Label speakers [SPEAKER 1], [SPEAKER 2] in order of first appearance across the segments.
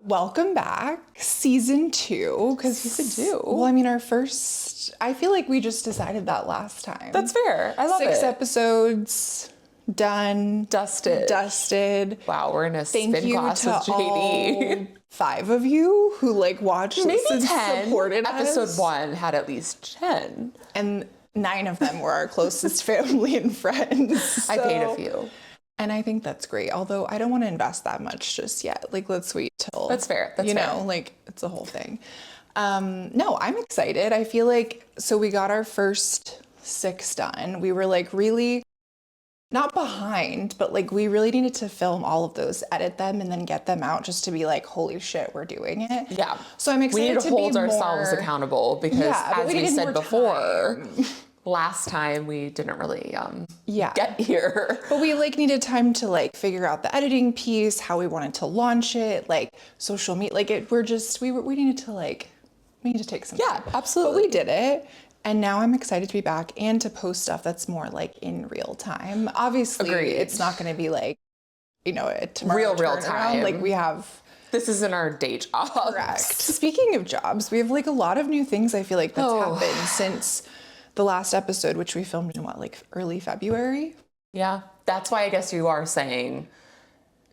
[SPEAKER 1] Welcome back, season 2.
[SPEAKER 2] Season 2?
[SPEAKER 1] Well, I mean, I feel like we just decided that last time.
[SPEAKER 2] That's fair. I love
[SPEAKER 1] 6
[SPEAKER 2] it.
[SPEAKER 1] episodes, done. Dusted.
[SPEAKER 2] Wow, we're in a
[SPEAKER 1] Thank
[SPEAKER 2] spin
[SPEAKER 1] you
[SPEAKER 2] class
[SPEAKER 1] to
[SPEAKER 2] with JD.
[SPEAKER 1] all 5 of you who watched
[SPEAKER 2] Maybe
[SPEAKER 1] this and
[SPEAKER 2] 10.
[SPEAKER 1] supported us.
[SPEAKER 2] Episode 1 had at least 10.
[SPEAKER 1] And 9 of them were our closest family and friends.
[SPEAKER 2] I paid a few.
[SPEAKER 1] And I think that's great. Although I don't want to invest that much just yet. Let's wait till.
[SPEAKER 2] That's fair. That's fair.
[SPEAKER 1] It's a whole thing. No, I'm excited. I feel so we got our first 6 done. We were really not behind, but we really needed to film all of those, edit them, and then get them out just to be holy shit, we're doing it.
[SPEAKER 2] Yeah.
[SPEAKER 1] So I'm excited
[SPEAKER 2] we need to hold ourselves
[SPEAKER 1] more
[SPEAKER 2] accountable because as we said before, last time we didn't really get here.
[SPEAKER 1] But we needed time to figure out the editing piece, how we wanted to launch it, social media. We needed to take some time.
[SPEAKER 2] Yeah, absolutely.
[SPEAKER 1] But we did it. And now I'm excited to be back and to post stuff that's more in real time. Obviously,
[SPEAKER 2] Agreed.
[SPEAKER 1] It's not going to be a tomorrow
[SPEAKER 2] real time.
[SPEAKER 1] We have.
[SPEAKER 2] This isn't our day job.
[SPEAKER 1] Correct. Speaking of jobs, we have a lot of new things I feel that's happened since the last episode, which we filmed in early February.
[SPEAKER 2] Yeah. That's why I guess you are saying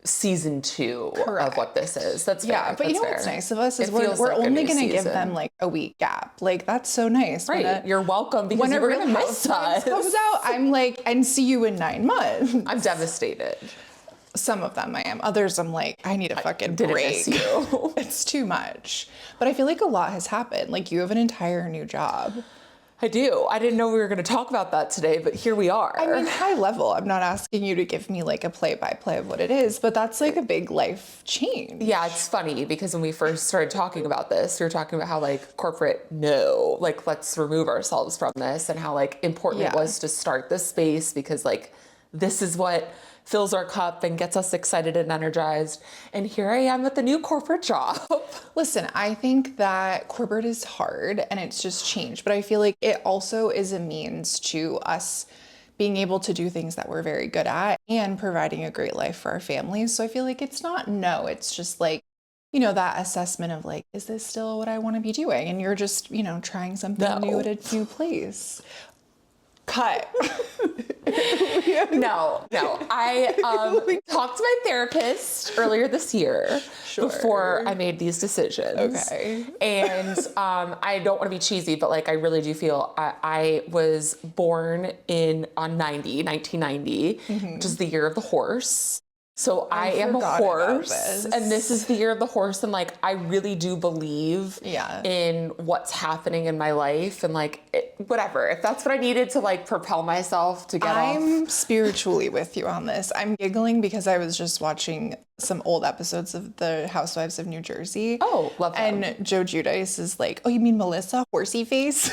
[SPEAKER 2] season 2 of what this is. That's fair.
[SPEAKER 1] Yeah, but
[SPEAKER 2] that's fair.
[SPEAKER 1] What's nice of us is we're only going to give them a week gap. That's so nice.
[SPEAKER 2] Right. You're welcome because you were going to miss us.
[SPEAKER 1] Comes out, I'm and see you in 9 months.
[SPEAKER 2] I'm devastated.
[SPEAKER 1] Some of them I am. Others I'm I need a fucking break.
[SPEAKER 2] Miss you.
[SPEAKER 1] It's too much. But I feel a lot has happened. You have an entire new job.
[SPEAKER 2] I do. I didn't know we were going to talk about that today, but here we are.
[SPEAKER 1] I mean, high level. I'm not asking you to give me a play-by-play of what it is, but that's a big life change.
[SPEAKER 2] Yeah, it's funny because when we first started talking about this, we were talking about how corporate, no, let's remove ourselves from this, and how important it was to start this space because this is what fills our cup and gets us excited and energized. And here I am with a new corporate job.
[SPEAKER 1] Listen, I think that corporate is hard and it's just changed, but I feel it also is a means to us being able to do things that we're very good at and providing a great life for our families. So I feel it's not no, it's just that assessment of is this still what I want to be doing? And you're just, trying something new at a new place. Cut.
[SPEAKER 2] No. I talked to my therapist earlier this year before I made these decisions.
[SPEAKER 1] Okay.
[SPEAKER 2] And I don't want to be cheesy, but I really do feel I was born on 1990, which is the year of the horse. So I am a horse, and this is the year of the horse, and I really do believe in what's happening in my life, and whatever. If that's what I needed to propel myself to get off.
[SPEAKER 1] I'm spiritually with you on this. I'm giggling because I was just watching some old episodes of The Housewives of New Jersey.
[SPEAKER 2] Oh, love them.
[SPEAKER 1] And Joe Giudice is oh, you mean Melissa, horsey face?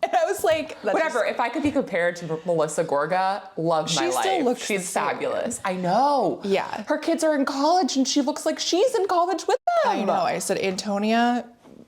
[SPEAKER 1] And I was
[SPEAKER 2] whatever. If I could be compared to Melissa Gorga, love my life. She still looks She's fabulous. I know.
[SPEAKER 1] Yeah.
[SPEAKER 2] Her kids are in college and she looks like she's in college with them.
[SPEAKER 1] I know. I said, Antonia,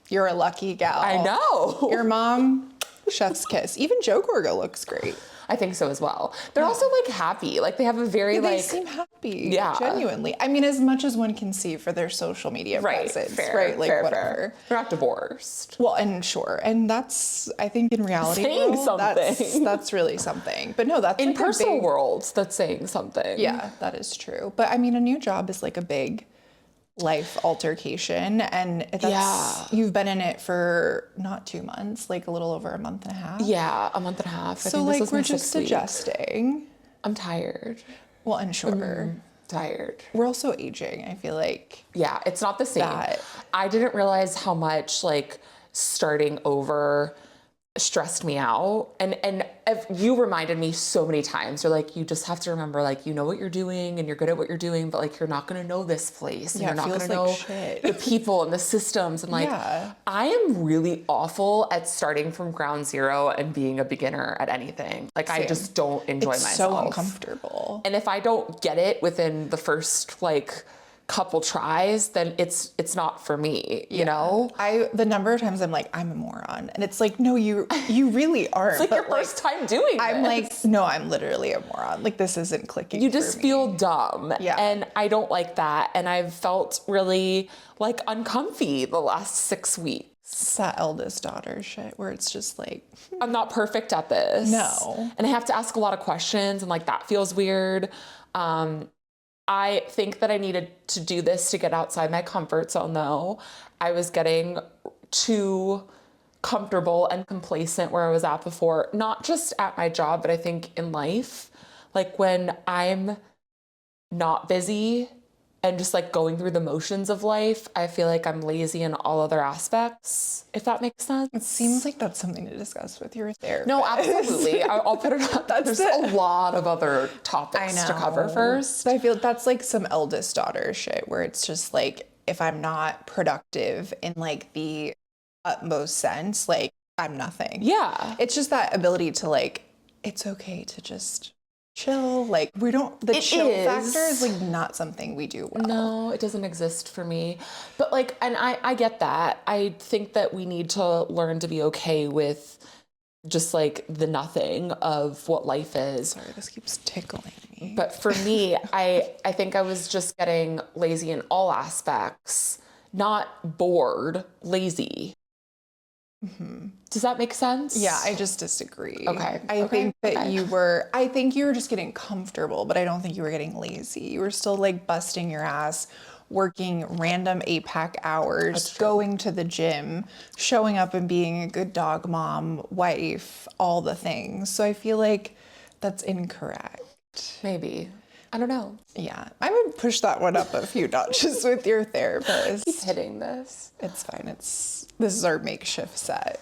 [SPEAKER 1] you're a lucky gal.
[SPEAKER 2] I know.
[SPEAKER 1] Your mom, chef's kiss. Even Joe Gorga looks great.
[SPEAKER 2] I think so as well. They're also happy. They have a very
[SPEAKER 1] they seem happy.
[SPEAKER 2] Yeah.
[SPEAKER 1] Genuinely. I mean, as much as one can see for their social media presence.
[SPEAKER 2] Fair,
[SPEAKER 1] right.
[SPEAKER 2] Fair,
[SPEAKER 1] whatever.
[SPEAKER 2] Fair. They're not divorced.
[SPEAKER 1] Well, and sure. And that's, I think in reality,
[SPEAKER 2] saying something.
[SPEAKER 1] That's really something. But no, that's
[SPEAKER 2] in personal worlds, that's saying something.
[SPEAKER 1] Yeah, that is true. But I mean, a new job is a big life altercation, and you've been in it for not 2 months, a little over a month and a half.
[SPEAKER 2] Yeah, a month and a half.
[SPEAKER 1] So we're just adjusting.
[SPEAKER 2] I'm tired.
[SPEAKER 1] Well, and sure.
[SPEAKER 2] Tired.
[SPEAKER 1] We're also aging, I feel
[SPEAKER 2] yeah, it's not the same. I didn't realize how much starting over stressed me out, and if you reminded me so many times. You're you just have to remember you know what you're doing and you're good at what you're doing, but you're not going to know this place, and you're not going to know the people and the systems, and I am really awful at starting from ground zero and being a beginner at anything. I just don't enjoy myself.
[SPEAKER 1] So uncomfortable.
[SPEAKER 2] And if I don't get it within the first couple tries, then it's not for me, you know?
[SPEAKER 1] The number of times I'm like, I'm a moron. And it's like, no, you really aren't.
[SPEAKER 2] It's like your first time doing
[SPEAKER 1] I'm
[SPEAKER 2] this.
[SPEAKER 1] like, no, I'm literally a moron. Like, this isn't clicking.
[SPEAKER 2] You just feel dumb.
[SPEAKER 1] Yeah.
[SPEAKER 2] And I don't like that. And I've felt really like uncomfy the last 6 weeks.
[SPEAKER 1] It's that eldest daughter shit where it's just like,
[SPEAKER 2] I'm not perfect at this.
[SPEAKER 1] No.
[SPEAKER 2] And I have to ask a lot of questions and like that feels weird. I think that I needed to do this to get outside my comfort zone though. I was getting too comfortable and complacent where I was at before, not just at my job, but I think in life. Like when I'm not busy and just like going through the motions of life, I feel like I'm lazy in all other aspects, if that makes sense.
[SPEAKER 1] it seems like that's something to discuss with your therapist.
[SPEAKER 2] No, absolutely. I'll put it up. There's a lot of other topics to cover first.
[SPEAKER 1] I feel that's like some eldest daughter shit where it's just like, if I'm not productive in like the utmost sense, like I'm nothing.
[SPEAKER 2] Yeah.
[SPEAKER 1] It's just that ability to like, it's okay to just chill. Like the chill factor is like not something we do well.
[SPEAKER 2] No, it doesn't exist for me. But like, and I get that. I think that we need to learn to be okay with just like the nothing of what life is.
[SPEAKER 1] Sorry, this keeps tickling me.
[SPEAKER 2] But for me, I think I was just getting lazy in all aspects, not bored, lazy.
[SPEAKER 1] Mm-hmm.
[SPEAKER 2] Does that make sense?
[SPEAKER 1] Yeah, I just disagree.
[SPEAKER 2] Okay.
[SPEAKER 1] I think that I think you were just getting comfortable, but I don't think you were getting lazy. You were still like busting your ass, working random APAC hours, going to the gym, showing up and being a good dog mom, wife, all the things. So I feel like that's incorrect.
[SPEAKER 2] Maybe. I don't know.
[SPEAKER 1] Yeah, I would push that one up a few notches with your therapist.
[SPEAKER 2] Keep hitting this.
[SPEAKER 1] It's fine. This is our makeshift set.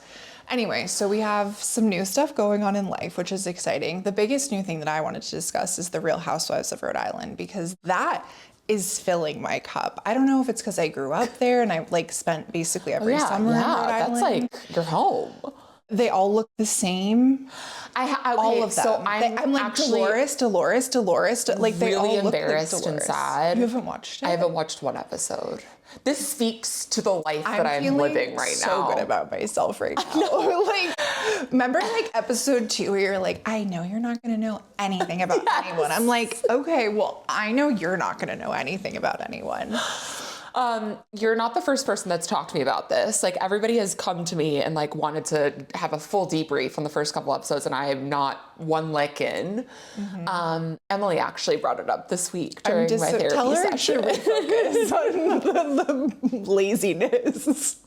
[SPEAKER 1] Anyway, so we have some new stuff going on in life, which is exciting. The biggest new thing that I wanted to discuss is the Real Housewives of Rhode Island, because that is filling my cup. I don't know if it's because I grew up there and I like spent basically every summer in Rhode Island.
[SPEAKER 2] That's like your home.
[SPEAKER 1] They all look the same. All of them.
[SPEAKER 2] So I'm
[SPEAKER 1] like
[SPEAKER 2] actually
[SPEAKER 1] Dolores. Like they all
[SPEAKER 2] really
[SPEAKER 1] look
[SPEAKER 2] embarrassed
[SPEAKER 1] like
[SPEAKER 2] and sad.
[SPEAKER 1] You haven't watched it?
[SPEAKER 2] I haven't watched one episode. This speaks to the life that I'm
[SPEAKER 1] feeling
[SPEAKER 2] living right now.
[SPEAKER 1] So good about myself right now. Like, remember like episode 2 where you're like, I know you're not gonna know anything about anyone. I'm like, okay, well, I know you're not gonna know anything about anyone.
[SPEAKER 2] You're not the first person that's talked to me about this. Like everybody has come to me and like wanted to have a full debrief on the first couple episodes, and I am not one lick in. Mm-hmm. Emily actually brought it up this week during my therapy
[SPEAKER 1] tell her
[SPEAKER 2] session.
[SPEAKER 1] To refocus on the laziness.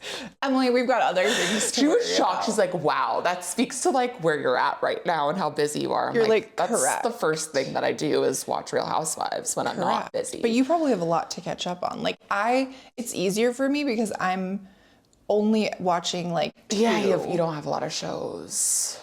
[SPEAKER 1] Emily, we've got other things to
[SPEAKER 2] She was
[SPEAKER 1] worry
[SPEAKER 2] shocked.
[SPEAKER 1] about.
[SPEAKER 2] She's like, wow, that speaks to like where you're at right now and how busy you are. I'm
[SPEAKER 1] You're like,
[SPEAKER 2] that's
[SPEAKER 1] correct.
[SPEAKER 2] the first thing that I do is watch Real Housewives when I'm not busy.
[SPEAKER 1] But you probably have a lot to catch up on. Like it's easier for me because I'm only watching like 2.
[SPEAKER 2] Yeah, you don't have a lot of shows.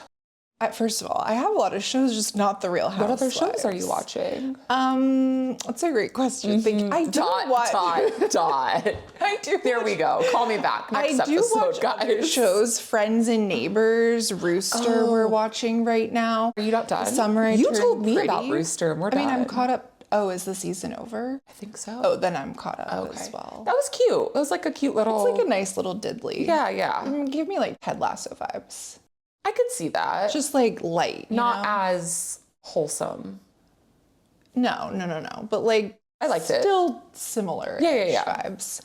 [SPEAKER 1] First of all, I have a lot of shows, just not the Real Housewives.
[SPEAKER 2] What other shows are you watching?
[SPEAKER 1] That's a great question. I do watch.
[SPEAKER 2] I do. There we go. Call me back next
[SPEAKER 1] I do
[SPEAKER 2] episode,
[SPEAKER 1] watch
[SPEAKER 2] guys.
[SPEAKER 1] other shows. Friends and Neighbors, Rooster. We're watching right now.
[SPEAKER 2] Are you not done?
[SPEAKER 1] Summer.
[SPEAKER 2] You told me about Rooster, and we're done.
[SPEAKER 1] I mean, I'm caught up. Oh, is the season over?
[SPEAKER 2] I think so.
[SPEAKER 1] Oh, then I'm caught up as well.
[SPEAKER 2] That was cute. It was like a cute little.
[SPEAKER 1] It's like a nice little diddly.
[SPEAKER 2] Yeah.
[SPEAKER 1] Give me like Ted Lasso vibes.
[SPEAKER 2] I could see that.
[SPEAKER 1] Just like light.
[SPEAKER 2] Not as wholesome.
[SPEAKER 1] No. But like
[SPEAKER 2] I liked it.
[SPEAKER 1] Still similar.
[SPEAKER 2] Yeah.
[SPEAKER 1] Vibes.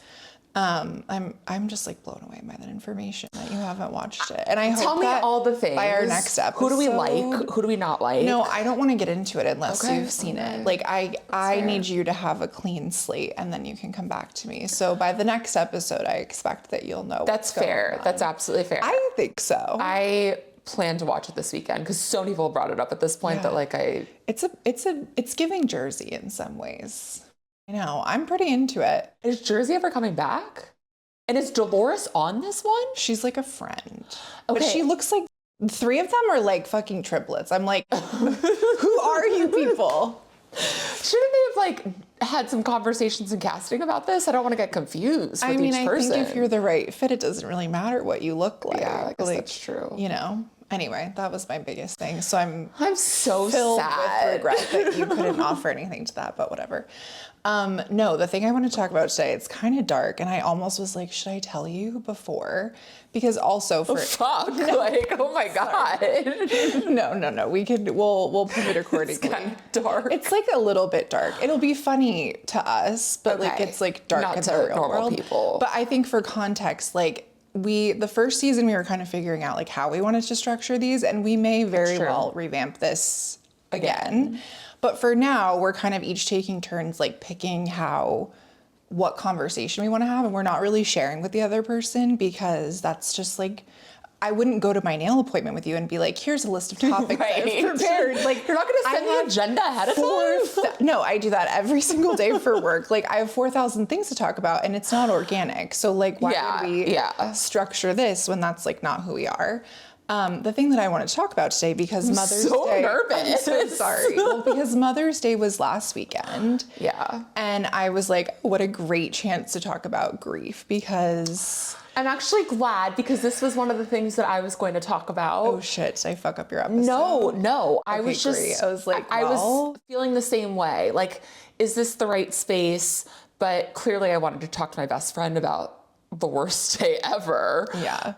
[SPEAKER 1] I'm just like blown away by that information that you haven't watched it. And I hope
[SPEAKER 2] Tell me all the things.
[SPEAKER 1] by our next episode.
[SPEAKER 2] Who do we like? Who do we not like?
[SPEAKER 1] No, I don't want to get into it unless you've seen it. Like I need you to have a clean slate and then you can come back to me. So by the next episode, I expect that you'll know.
[SPEAKER 2] That's fair. That's absolutely fair.
[SPEAKER 1] I think so.
[SPEAKER 2] I plan to watch it this weekend because so many people brought it up at this point that like
[SPEAKER 1] it's giving Jersey in some ways. I know. I'm pretty into it.
[SPEAKER 2] Is Jersey ever coming back? And is Dolores on this one?
[SPEAKER 1] She's like a friend.
[SPEAKER 2] Okay.
[SPEAKER 1] But she looks like 3 of them are like fucking triplets. I'm like, who are you people?
[SPEAKER 2] Shouldn't they have like had some conversations in casting about this? I don't want to get confused with each person.
[SPEAKER 1] I think if you're the right fit, it doesn't really matter what you look like.
[SPEAKER 2] Yeah, I guess that's true.
[SPEAKER 1] You know? Anyway, that was my biggest thing. So I'm
[SPEAKER 2] so
[SPEAKER 1] filled
[SPEAKER 2] sad.
[SPEAKER 1] with regret that you couldn't offer anything to that, but whatever. No, the thing I want to talk about today, it's kind of dark, and I almost was like, should I tell you before? Because also for
[SPEAKER 2] Fuck, like, oh my God.
[SPEAKER 1] no, we'll pivot accordingly.
[SPEAKER 2] It's kind of dark.
[SPEAKER 1] It's like a little bit dark. It'll be funny to us, but like it's like dark
[SPEAKER 2] Not
[SPEAKER 1] in
[SPEAKER 2] to
[SPEAKER 1] the real
[SPEAKER 2] normal
[SPEAKER 1] world.
[SPEAKER 2] people.
[SPEAKER 1] But I think for context, like the first season we were kind of figuring out like how we wanted to structure these, and we may very well revamp this again. But for now, we're kind of each taking turns like picking what conversation we want to have, and we're not really sharing with the other person because that's just like, I wouldn't go to my nail appointment with you and be like, here's a list of topics I've prepared. Like,
[SPEAKER 2] you're not going to send the agenda ahead of time?
[SPEAKER 1] No, I do that every single day for work. Like, I have 4,000 things to talk about, and it's not organic. So like, why would we structure this when that's like not who we are? The thing that I want to talk about today, because Mother's Day.
[SPEAKER 2] Nervous.
[SPEAKER 1] I'm so sorry. Well, because Mother's Day was last weekend.
[SPEAKER 2] Yeah.
[SPEAKER 1] And I was like, what a great chance to talk about grief, because
[SPEAKER 2] I'm actually glad, because this was one of the things that I was going to talk about.
[SPEAKER 1] Oh shit, did I fuck up your episode?
[SPEAKER 2] No. I
[SPEAKER 1] Okay,
[SPEAKER 2] was just,
[SPEAKER 1] great. I was like,
[SPEAKER 2] I was feeling the same way. Like, is this the right space? But clearly I wanted to talk to my best friend about the worst day ever.
[SPEAKER 1] Yeah.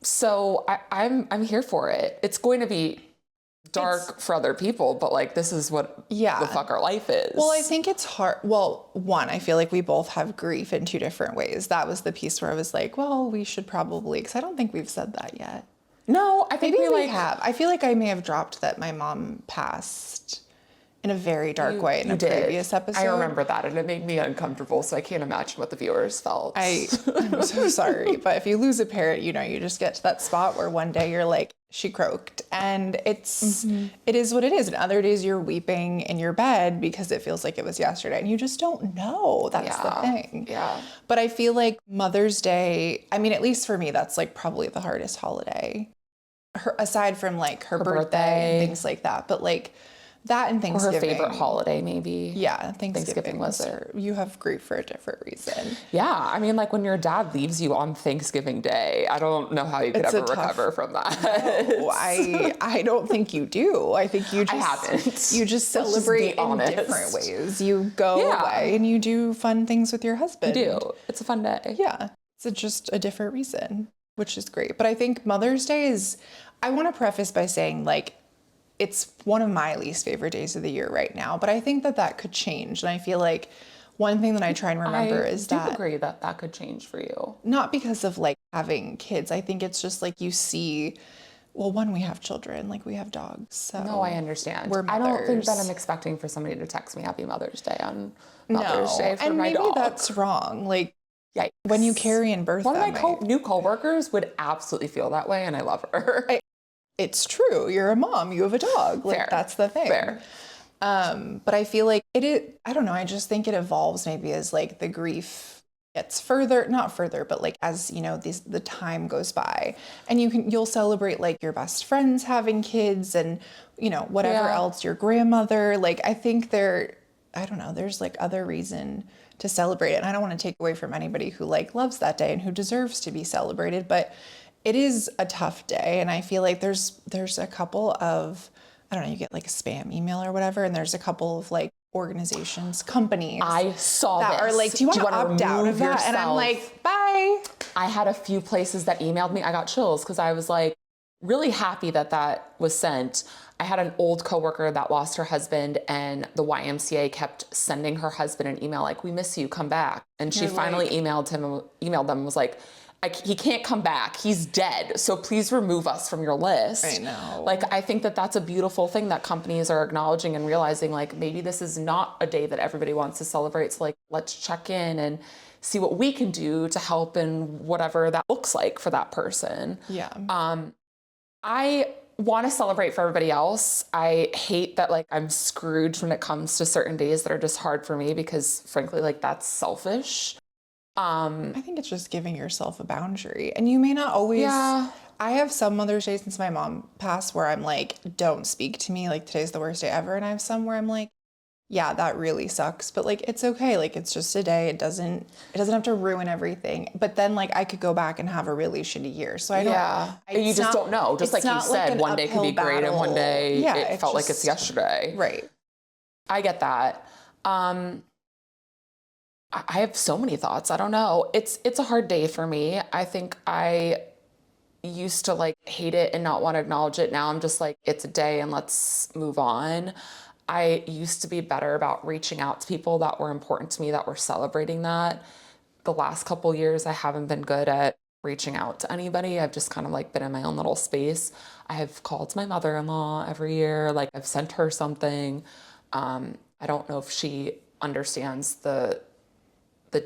[SPEAKER 2] So I'm here for it. It's going to be dark for other people, but like, this is what the fuck our life is.
[SPEAKER 1] Well, I think it's hard. Well, one, I feel like we both have grief in two different ways. That was the piece where I was like, well, we should probably, because I don't think we've said that yet.
[SPEAKER 2] No, I think
[SPEAKER 1] Maybe
[SPEAKER 2] we
[SPEAKER 1] we have. I feel like I may have dropped that my mom passed in a very dark way in a previous episode.
[SPEAKER 2] I remember that, and it made me uncomfortable, so I can't imagine what the viewers felt.
[SPEAKER 1] I'm so sorry, but if you lose a parent, you just get to that spot where one day you're like, she croaked, and it is what it is. And other days you're weeping in your bed because it feels like it was yesterday, and you just don't know. That's the thing.
[SPEAKER 2] Yeah.
[SPEAKER 1] But I feel like Mother's Day, I mean, at least for me, that's like probably the hardest holiday, aside from like her birthday and things like that. But like that and Thanksgiving.
[SPEAKER 2] Or her favorite holiday, maybe.
[SPEAKER 1] Yeah, Thanksgiving
[SPEAKER 2] was it.
[SPEAKER 1] You have grief for a different reason.
[SPEAKER 2] Yeah, I mean, like when your dad leaves you on Thanksgiving Day, I don't know how you could ever recover from that.
[SPEAKER 1] No, I don't think you do. I think you just
[SPEAKER 2] I haven't.
[SPEAKER 1] You just celebrate in different ways. You go away and you do fun things with your husband.
[SPEAKER 2] You do. It's a fun day.
[SPEAKER 1] Yeah, it's just a different reason, which is great. But I think Mother's Day is. I want to preface by saying like, it's one of my least favorite days of the year right now, but I think that could change. And I feel like one thing that I try and remember is that I
[SPEAKER 2] agree that could change for you.
[SPEAKER 1] Not because of like having kids. I think it's just like you see, well, one, we have children, like we have dogs. So
[SPEAKER 2] no, I understand. I don't think that I'm expecting for somebody to text me Happy Mother's Day on Mother's Day for my dog.
[SPEAKER 1] And maybe that's wrong. Like, when you carry and birth
[SPEAKER 2] one of my new coworkers would absolutely feel that way, and I love her.
[SPEAKER 1] It's true. You're a mom. You have a dog. Like,
[SPEAKER 2] Fair.
[SPEAKER 1] That's the thing.
[SPEAKER 2] Fair.
[SPEAKER 1] But I feel like I don't know. I just think it evolves maybe as like the grief gets not further, but like as, the time goes by, and you'll celebrate like your best friends having kids and, whatever else, your grandmother. Like, I think I don't know, there's like other reason to celebrate it. And I don't want to take away from anybody who like loves that day and who deserves to be celebrated, but it is a tough day. And I feel like there's a couple of, I don't know, you get like a spam email or whatever, and there's a couple of like organizations, companies
[SPEAKER 2] I saw
[SPEAKER 1] that are like, do you want to opt out of that? And I'm like, bye.
[SPEAKER 2] I had a few places that emailed me. I got chills because I was like really happy that was sent. I had an old coworker that lost her husband, and the YMCA kept sending her husband an email like, we miss you, come back. And she finally emailed them and was like, he can't come back. He's dead. So please remove us from your list.
[SPEAKER 1] I know.
[SPEAKER 2] Like, I think that's a beautiful thing that companies are acknowledging and realizing, like, maybe this is not a day that everybody wants to celebrate. So like, let's check in and see what we can do to help in whatever that looks like for that person.
[SPEAKER 1] Yeah.
[SPEAKER 2] I want to celebrate for everybody else. I hate that like I'm screwed when it comes to certain days that are just hard for me, because frankly, like, that's selfish.
[SPEAKER 1] I think it's just giving yourself a boundary, and you may not always.
[SPEAKER 2] Yeah.
[SPEAKER 1] I have some Mother's Day since my mom passed where I'm like, don't speak to me. Like, today's the worst day ever. And I have some where I'm like, yeah, that really sucks. But like, it's okay. Like, it's just a day. It doesn't have to ruin everything. But then like, I could go back and have a really shitty year. So I don't,
[SPEAKER 2] Yeah. You
[SPEAKER 1] it's
[SPEAKER 2] just
[SPEAKER 1] not,
[SPEAKER 2] don't know. Just
[SPEAKER 1] it's
[SPEAKER 2] like you
[SPEAKER 1] not like
[SPEAKER 2] said,
[SPEAKER 1] an
[SPEAKER 2] one day could be
[SPEAKER 1] uphill
[SPEAKER 2] great and one
[SPEAKER 1] battle.
[SPEAKER 2] day
[SPEAKER 1] Yeah,
[SPEAKER 2] it felt like it's yesterday.
[SPEAKER 1] Right.
[SPEAKER 2] I get that. I have so many thoughts. I don't know. It's a hard day for me. I think I used to like hate it and not want to acknowledge it. Now I'm just like, it's a day and let's move on. I used to be better about reaching out to people that were important to me, that were celebrating that. The last couple years, I haven't been good at reaching out to anybody. I've just kind of like been in my own little space. I have called my mother-in-law every year. Like I've sent her something. I don't know if she understands the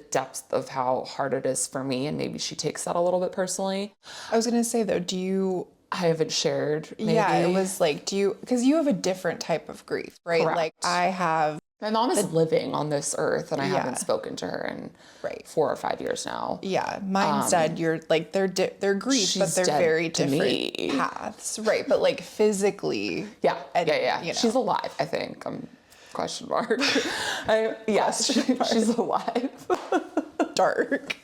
[SPEAKER 2] depth of how hard it is for me, and maybe she takes that a little bit personally.
[SPEAKER 1] I was gonna say though, do you?
[SPEAKER 2] I haven't shared, maybe.
[SPEAKER 1] Yeah, it was like, do you? Because you have a different type of grief, right?
[SPEAKER 2] Correct.
[SPEAKER 1] Like I have.
[SPEAKER 2] My mom is living on this earth, and I
[SPEAKER 1] Yeah.
[SPEAKER 2] haven't spoken to her in
[SPEAKER 1] Right.
[SPEAKER 2] 4 or 5 years now.
[SPEAKER 1] Yeah, mine's dead. You're like they're grief, but
[SPEAKER 2] She's
[SPEAKER 1] they're
[SPEAKER 2] dead
[SPEAKER 1] very
[SPEAKER 2] to
[SPEAKER 1] different
[SPEAKER 2] me.
[SPEAKER 1] paths, right? But like physically,
[SPEAKER 2] Yeah,
[SPEAKER 1] and,
[SPEAKER 2] yeah.
[SPEAKER 1] you know.
[SPEAKER 2] She's alive, I think. Question mark. Yes,
[SPEAKER 1] Question mark.
[SPEAKER 2] she's alive.
[SPEAKER 1] Dark.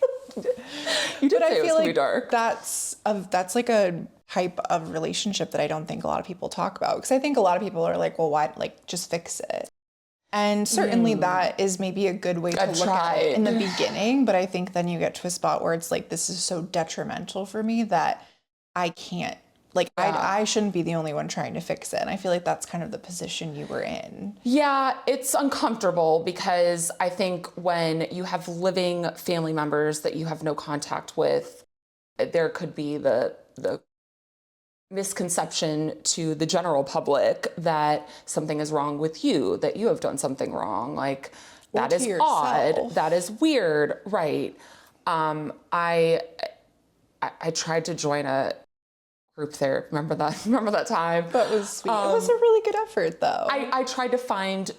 [SPEAKER 2] You did
[SPEAKER 1] But
[SPEAKER 2] say
[SPEAKER 1] I
[SPEAKER 2] it was
[SPEAKER 1] feel
[SPEAKER 2] gonna be
[SPEAKER 1] like
[SPEAKER 2] dark.
[SPEAKER 1] that's like a type of relationship that I don't think a lot of people talk about, because I think a lot of people are like, well, why, like just fix it. And certainly that is maybe a good way to
[SPEAKER 2] I've
[SPEAKER 1] look at it in the
[SPEAKER 2] tried.
[SPEAKER 1] beginning, but I think then you get to a spot where it's like, this is so detrimental for me that I can't, like, I shouldn't be the only one trying to fix it. And I feel like that's kind of the position you were in.
[SPEAKER 2] Yeah, it's uncomfortable because I think when you have living family members that you have no contact with, there could be the misconception to the general public that something is wrong with you, that you have done something wrong. Like, that is odd. That is weird. Right. I tried to join a group therapy. Remember that time?
[SPEAKER 1] That was sweet. It was a really good effort though.
[SPEAKER 2] I tried to find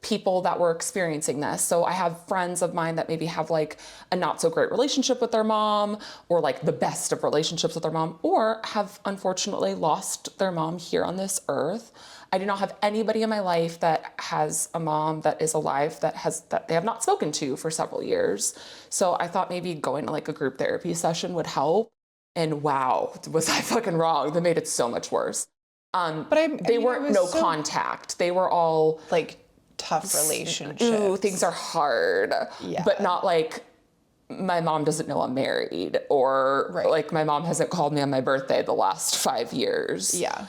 [SPEAKER 2] people that were experiencing this. So I have friends of mine that maybe have like a not so great relationship with their mom, or like the best of relationships with their mom, or have unfortunately lost their mom here on this earth. I do not have anybody in my life that has a mom that is alive that they have not spoken to for several years. So I thought maybe going to like a group therapy session would help. And wow, was I fucking wrong? They made it so much worse. They weren't no contact. They were all
[SPEAKER 1] like tough relationships.
[SPEAKER 2] Ooh, things are hard.
[SPEAKER 1] Yeah.
[SPEAKER 2] But not like my mom doesn't know I'm married, or like my mom hasn't called me on my birthday the last 5 years.
[SPEAKER 1] Yeah.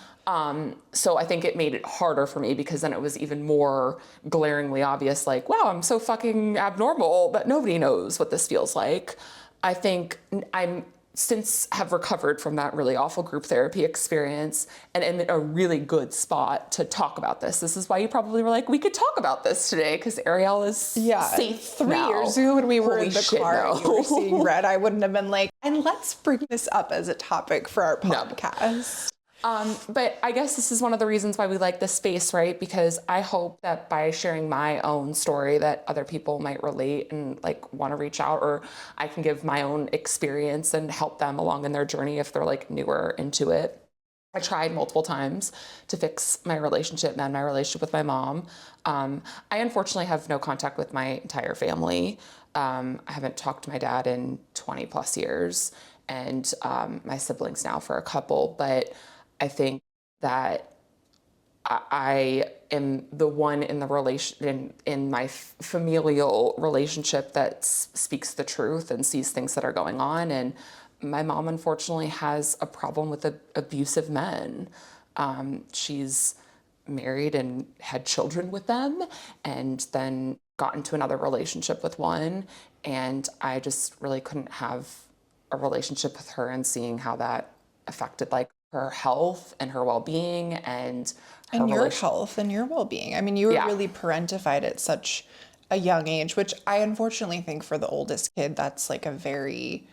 [SPEAKER 2] So I think it made it harder for me, because then it was even more glaringly obvious, like, wow, I'm so fucking abnormal that nobody knows what this feels like. I think I'm since have recovered from that really awful group therapy experience and am in a really good spot to talk about this. This is why you probably were like, we could talk about this today, because Ariel is safe
[SPEAKER 1] 3
[SPEAKER 2] now.
[SPEAKER 1] years ago when we were in the
[SPEAKER 2] shit,
[SPEAKER 1] car
[SPEAKER 2] no.
[SPEAKER 1] and you were seeing red, I wouldn't have been like, and let's bring this up as a topic for our podcast.
[SPEAKER 2] But I guess this is one of the reasons why we like this space, right? Because I hope that by sharing my own story that other people might relate and like want to reach out, or I can give my own experience and help them along in their journey if they're like newer into it. I tried multiple times to fix my relationship and my relationship with my mom. I unfortunately have no contact with my entire family. I haven't talked to my dad in 20 plus years, and my siblings now for a couple, but I think that I am the one in the in my familial relationship that speaks the truth and sees things that are going on. And my mom, unfortunately, has a problem with abusive men. She's married and had children with them, and then got into another relationship with one. And I just really couldn't have a relationship with her, and seeing how that affected like her health and her well-being and
[SPEAKER 1] your health and your well-being. I mean, you were really parentified at such a young age, which I unfortunately think for the oldest kid, that's like a very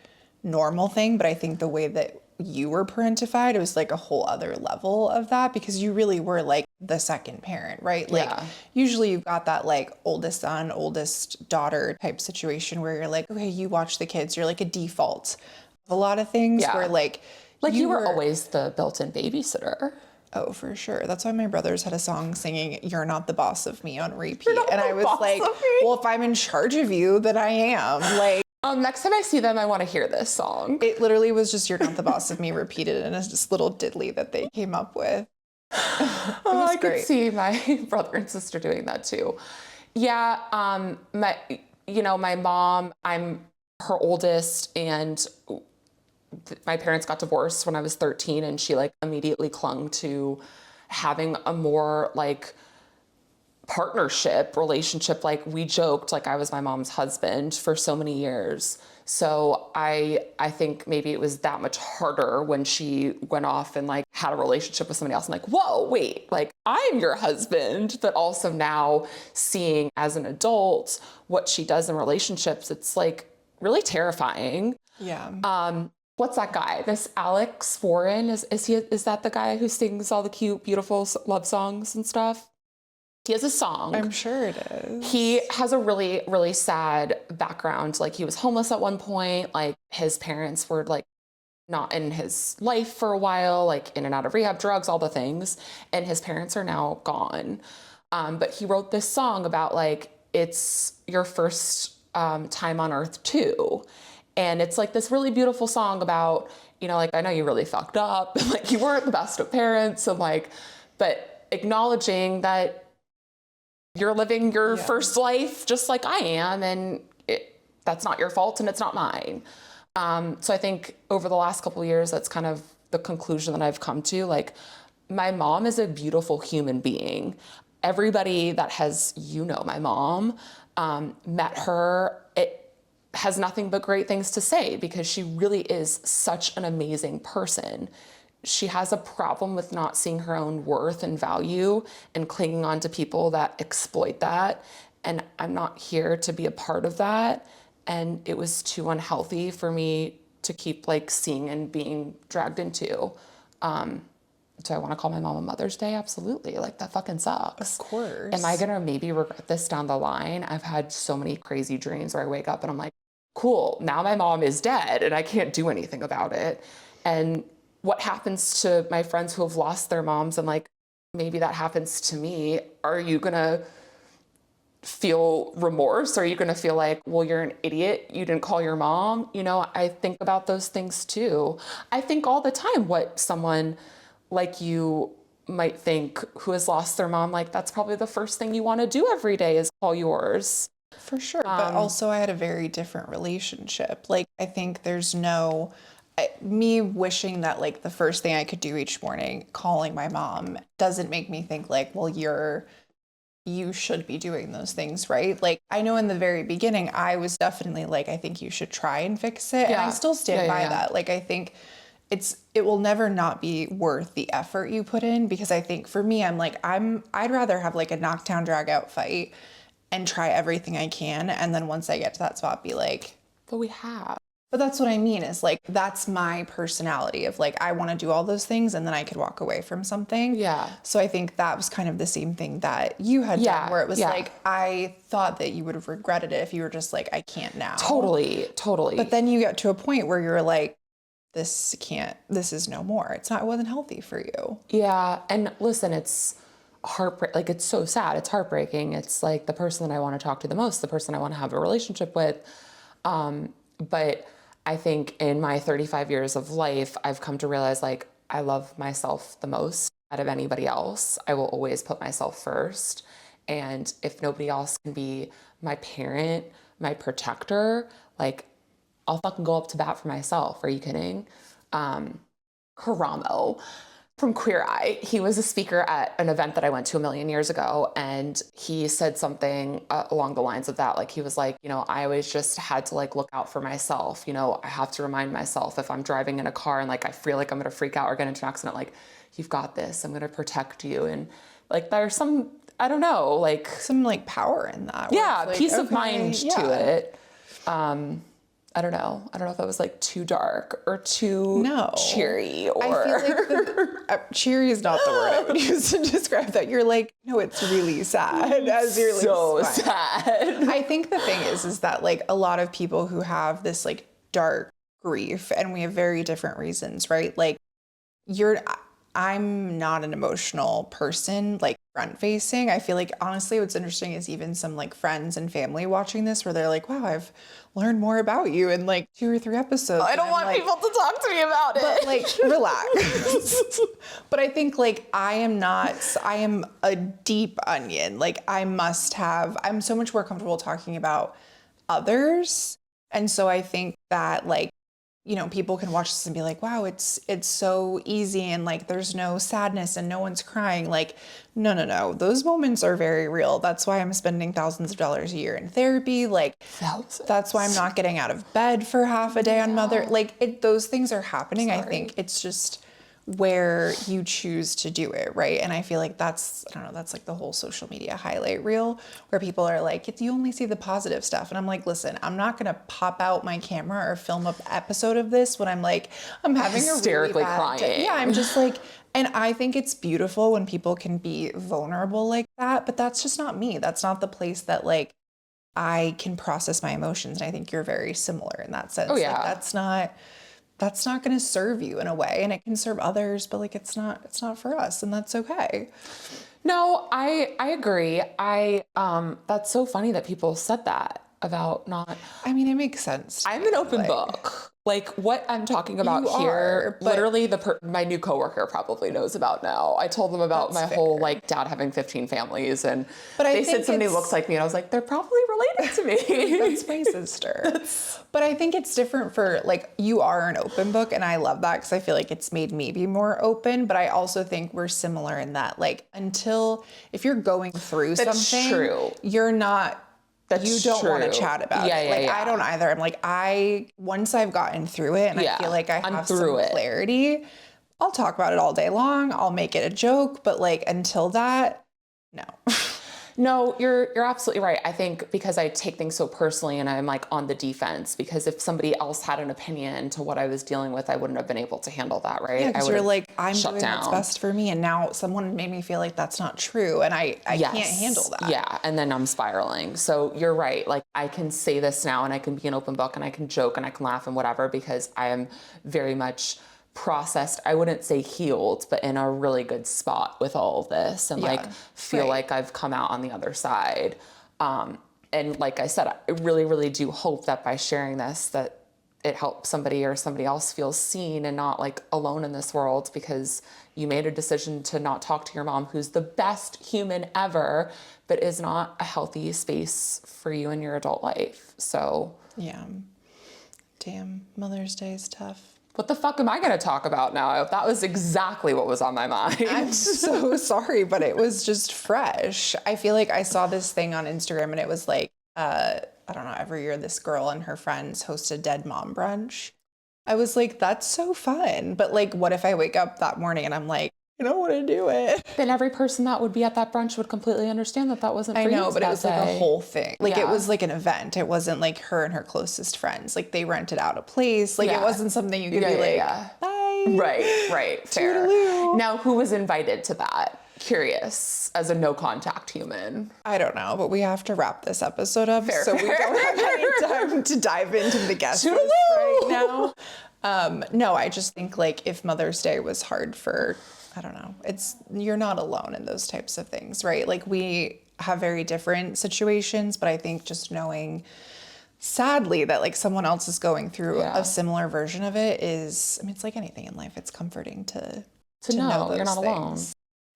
[SPEAKER 1] normal thing. But I think the way that you were parentified, it was like a whole other level of that, because you really were like the second parent, right? Like usually you've got that like oldest son, oldest daughter type situation where you're like, okay, you watch the kids. You're like a default of a lot of things where like
[SPEAKER 2] you were always the built-in babysitter.
[SPEAKER 1] Oh, for sure. That's why my brothers had a song singing "You're Not the Boss of Me" on repeat. And I was like, well, if I'm in charge of you, then I am. Like,
[SPEAKER 2] next time I see them, I want to hear this song.
[SPEAKER 1] it literally was just "You're Not the Boss of Me" repeated in this little diddly that they came up with.
[SPEAKER 2] I could see my brother and sister doing that too. Yeah, my mom, I'm her oldest, and my parents got divorced when I was 13, and she like immediately clung to having a more like partnership relationship. Like we joked like I was my mom's husband for so many years. So I think maybe it was that much harder when she went off and like had a relationship with somebody else. I'm like, whoa, wait, like I'm your husband. But also now seeing as an adult what she does in relationships, it's like really terrifying.
[SPEAKER 1] Yeah.
[SPEAKER 2] What's that guy? This Alex Warren, is that the guy who sings all the cute, beautiful love songs and stuff? He has a song.
[SPEAKER 1] I'm sure it is.
[SPEAKER 2] He has a really, really sad background. Like he was homeless at one point. Like his parents were like not in his life for a while, like in and out of rehab, drugs, all the things. And his parents are now gone. But he wrote this song about like, it's your first time on earth too. And it's like this really beautiful song about, like, I know you really fucked up. Like you weren't the best of parents. And like, but acknowledging that you're living your first life just like I am, and that's not your fault and it's not mine. So I think over the last couple of years, that's kind of the conclusion that I've come to. Like, my mom is a beautiful human being. Everybody that has, my mom, met her, it has nothing but great things to say because she really is such an amazing person. She has a problem with not seeing her own worth and value and clinging on to people that exploit that. And I'm not here to be a part of that. And it was too unhealthy for me to keep like seeing and being dragged into. Do I want to call my mom on Mother's Day? Absolutely. Like that fucking sucks.
[SPEAKER 1] Of course.
[SPEAKER 2] Am I going to maybe regret this down the line? I've had so many crazy dreams where I wake up and I'm like, cool, now my mom is dead and I can't do anything about it. And what happens to my friends who have lost their moms, and like, maybe that happens to me. Are you gonna feel remorse? Are you gonna feel like, well, you're an idiot, you didn't call your mom? I think about those things too. I think all the time what someone like you might think who has lost their mom, like that's probably the first thing you want to do every day is call yours.
[SPEAKER 1] For sure. But also I had a very different relationship. Like, I think there's me wishing that like the first thing I could do each morning, calling my mom, doesn't make me think like, well, you should be doing those things, right? Like, I know in the very beginning, I was definitely like, I think you should try and fix it. Yeah. And I still stand by that. Like, I think it will never not be worth the effort you put in, because I think for me, I'd rather have like a knockdown drag out fight and try everything I can. And then once I get to that spot, be like,
[SPEAKER 2] but we have.
[SPEAKER 1] But that's what I mean is like, that's my personality of like, I want to do all those things and then I could walk away from something.
[SPEAKER 2] Yeah.
[SPEAKER 1] So I think that was kind of the same thing that you had done, where it was like, I thought that you would have regretted it if you were just like, I can't now.
[SPEAKER 2] Totally.
[SPEAKER 1] But then you get to a point where you're like, this is no more. It wasn't healthy for you.
[SPEAKER 2] Yeah. And listen, it's like, it's so sad. It's heartbreaking. It's like the person that I want to talk to the most, the person I want to have a relationship with. But I think in my 35 years of life, I've come to realize like I love myself the most out of anybody else. I will always put myself first. And if nobody else can be my parent, my protector, like I'll fucking go up to bat for myself. Are you kidding? Karamo from Queer Eye, he was a speaker at an event that I went to a million years ago, and he said something along the lines of that. Like, he was like, I always just had to like look out for myself. I have to remind myself if I'm driving in a car and like I feel like I'm gonna freak out or get into an accident, like, you've got this, I'm gonna protect you. And like there's some, I don't know, like
[SPEAKER 1] some like power in that.
[SPEAKER 2] Yeah,
[SPEAKER 1] like,
[SPEAKER 2] peace of mind to it. I don't know if that was like too dark or too cheery, or
[SPEAKER 1] I feel like cheery is not the word I would use to describe that. You're like, no, it's really sad. As you're like,
[SPEAKER 2] so sad.
[SPEAKER 1] I think the thing is that like a lot of people who have this like dark grief, and we have very different reasons, right? Like I'm not an emotional person, like front facing. I feel like honestly what's interesting is even some like friends and family watching this where they're like, wow, I've learned more about you in like 2 or 3 episodes.
[SPEAKER 2] I don't want
[SPEAKER 1] like,
[SPEAKER 2] people to talk to me about it.
[SPEAKER 1] but like, relax. But I think like I am a deep onion. Like I'm so much more comfortable talking about others. And so I think that like, people can watch this and be like, wow, it's so easy and like there's no sadness and no one's crying. Like, no. Those moments are very real. That's why I'm spending thousands of dollars a year in therapy. Like, that's why I'm not getting out of bed for half a day on Mother. Like, those things are happening. I think it's just where you choose to do it, right? And I feel like that's like the whole social media highlight reel where people are like, you only see the positive stuff. And I'm like, listen, I'm not gonna pop out my camera or film an episode of this when I'm like, I'm having
[SPEAKER 2] hysterically
[SPEAKER 1] a really bad
[SPEAKER 2] crying.
[SPEAKER 1] day. Yeah, I'm just like, and I think it's beautiful when people can be vulnerable like that, but that's just not me. That's not the place that like I can process my emotions. And I think you're very similar in that sense.
[SPEAKER 2] Oh yeah.
[SPEAKER 1] Like, that's not going to serve you in a way, and it can serve others, but like it's not for us, and that's okay.
[SPEAKER 2] No, I agree. That's so funny that people said that about not.
[SPEAKER 1] I mean, it makes sense.
[SPEAKER 2] I'm an open book. Like what I'm talking about here, literally my new coworker probably knows about now. I told them about my whole like dad having 15 families, and they said somebody looks like me, and I was like, they're probably related to me.
[SPEAKER 1] That's my sister. But I think it's different for like, you are an open book, and I love that because I feel like it's made me be more open. But I also think we're similar in that like if you're going through something,
[SPEAKER 2] true.
[SPEAKER 1] You're not. You don't want to chat about it. I don't either. I'm like, once I've gotten through it and I feel like I have some clarity, I'll talk about it all day long. I'll make it a joke. But like, until that, no.
[SPEAKER 2] No, you're absolutely right. I think because I take things so personally and I'm like on the defense, because if somebody else had an opinion to what I was dealing with, I wouldn't have been able to handle that, right?
[SPEAKER 1] Yeah, because you're like, I'm doing what's best for me, and now someone made me feel like that's not true, and I can't handle that.
[SPEAKER 2] Yeah, and then I'm spiraling. So you're right. Like I can say this now and I can be an open book and I can joke and I can laugh and whatever, because I am very much processed, I wouldn't say healed, but in a really good spot with all of this, and like feel like I've come out on the other side. And like I said, I really, really do hope that by sharing this, that it helps somebody or somebody else feel seen and not like alone in this world, because you made a decision to not talk to your mom, who's the best human ever, but is not a healthy space for you in your adult life. So
[SPEAKER 1] yeah, damn, Mother's Day is tough.
[SPEAKER 2] What the fuck am I going to talk about now? That was exactly what was on my mind.
[SPEAKER 1] I'm so sorry, but it was just fresh. I feel like I saw this thing on Instagram and it was like, I don't know, every year this girl and her friends host a dead mom brunch. I was like, that's so fun. But like, what if I wake up that morning and I'm like, I don't want to do it.
[SPEAKER 2] Then every person that would be at that brunch would completely understand that that wasn't for you.
[SPEAKER 1] I know, but it was like a whole thing. Like it was like an event. It wasn't like her and her closest friends. Like they rented out a place. Like it wasn't something you could be like, bye.
[SPEAKER 2] Right. Fair.
[SPEAKER 1] Toodaloo.
[SPEAKER 2] Now, who was invited to that? Curious, as a no contact human.
[SPEAKER 1] I don't know, but we have to wrap this episode up. So we don't have any time to dive into the guest list right now. No, I just think like if Mother's Day was hard for, I don't know, you're not alone in those types of things, right? Like we have very different situations, but I think just knowing, sadly, that like someone else is going through a similar version of it is, I mean, it's like anything in life. It's comforting to know those
[SPEAKER 2] you're not
[SPEAKER 1] things.
[SPEAKER 2] alone.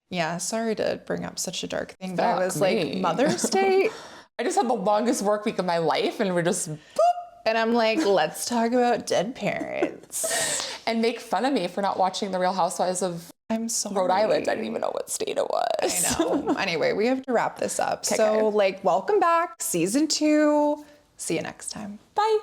[SPEAKER 1] Yeah, sorry to bring up such a dark thing, but I was like, Mother's Day?
[SPEAKER 2] I just had the longest work week of my life, and we're just boop.
[SPEAKER 1] And I'm like, let's talk about dead parents.
[SPEAKER 2] And make fun of me for not watching The Real Housewives of Rhode Island. I didn't even know what state it was.
[SPEAKER 1] I know. Anyway, we have to wrap this up. Okay. So like, welcome back, season 2. See you next time.
[SPEAKER 2] Bye.